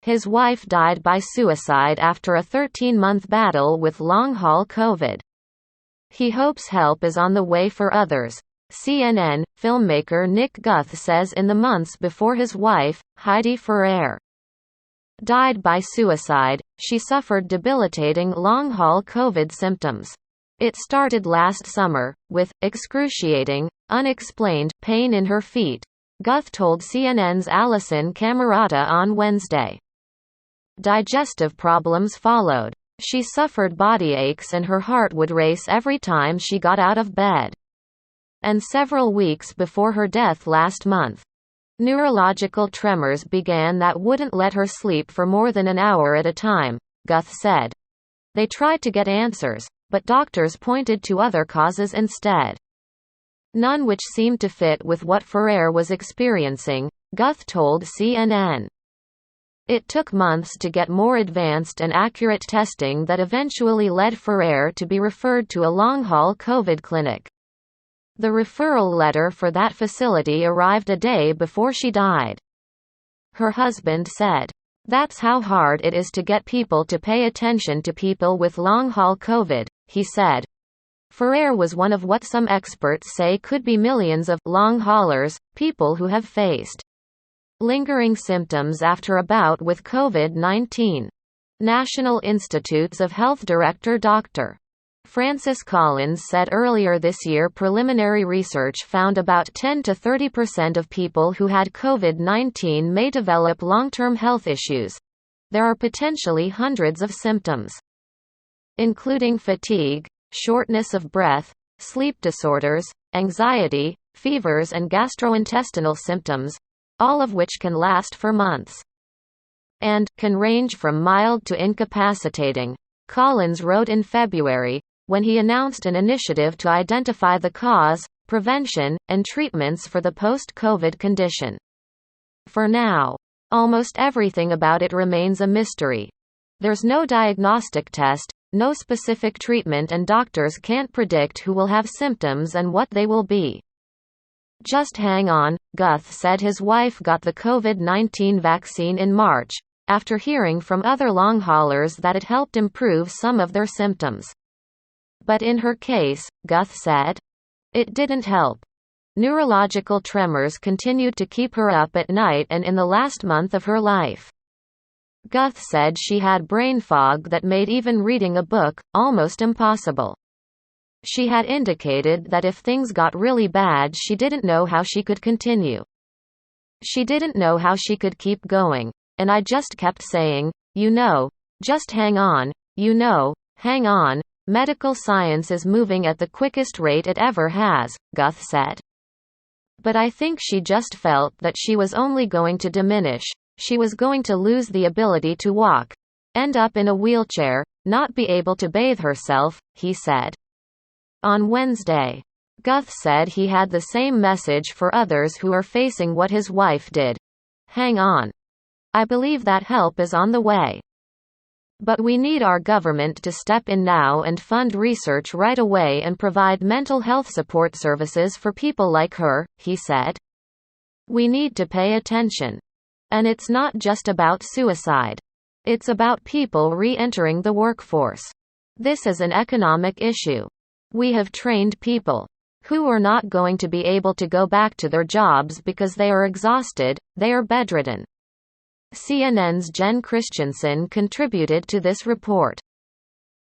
His wife died by suicide after a 13-month battle with long-haul COVID. He hopes help is on the way for others. CNN filmmaker Nick Guthe says in the months before his wife, Heidi Ferrer, died by suicide, she suffered debilitating long-haul COVID symptoms. It started last summer, with excruciating, unexplained pain in her feet, Guthe told CNN's Alisyn Camerota on Wednesday. Digestive problems followed. She suffered body aches and her heart would race every time she got out of bed. And several weeks before her death last month, neurological tremors began that wouldn't let her sleep for more than an hour at a time, Guthe said. They tried to get answers, but doctors pointed to other causes instead. None which seemed to fit with what Ferrer was experiencing, Guthe told CNN. It took months to get more advanced and accurate testing that eventually led Ferrer to be referred to a long-haul COVID clinic. The referral letter for that facility arrived a day before she died. Her husband said, "That's how hard it is to get people to pay attention to people with long-haul COVID," he said. Ferrer was one of what some experts say could be millions of long haulers, people who have faced lingering symptoms after a bout with COVID-19. National Institutes of Health Director Dr. Francis Collins said earlier this year preliminary research found about 10 to 30% of people who had COVID-19 may develop long-term health issues. There are potentially hundreds of symptoms, including fatigue, shortness of breath, sleep disorders, anxiety, fevers and gastrointestinal symptoms, all of which can last for months and can range from mild to incapacitating, Collins wrote in February, when he announced an initiative to identify the cause, prevention, and treatments for the post-COVID condition. For now, almost everything about it remains a mystery. There's no diagnostic test, no specific treatment, and doctors can't predict who will have symptoms and what they will be. Just hang on, Guthe said his wife got the COVID-19 vaccine in March, after hearing from other long haulers that it helped improve some of their symptoms. But in her case, Guthe said, it didn't help. Neurological tremors continued to keep her up at night and in the last month of her life. Guthe said she had brain fog that made even reading a book almost impossible. She had indicated that if things got really bad she didn't know how she could continue. She didn't know how she could keep going, and I just kept saying, just hang on, hang on. Medical science is moving at the quickest rate it ever has, Guthe said. But I think she just felt that she was only going to diminish, she was going to lose the ability to walk, end up in a wheelchair, not be able to bathe herself, he said. On Wednesday, Guthe said he had the same message for others who are facing what his wife did. Hang on. I believe that help is on the way. But we need our government to step in now and fund research right away and provide mental health support services for people like her, he said. We need to pay attention. And it's not just about suicide. It's about people re-entering the workforce. This is an economic issue. We have trained people who are not going to be able to go back to their jobs because they are exhausted, they are bedridden. CNN's Jen Christensen contributed to this report.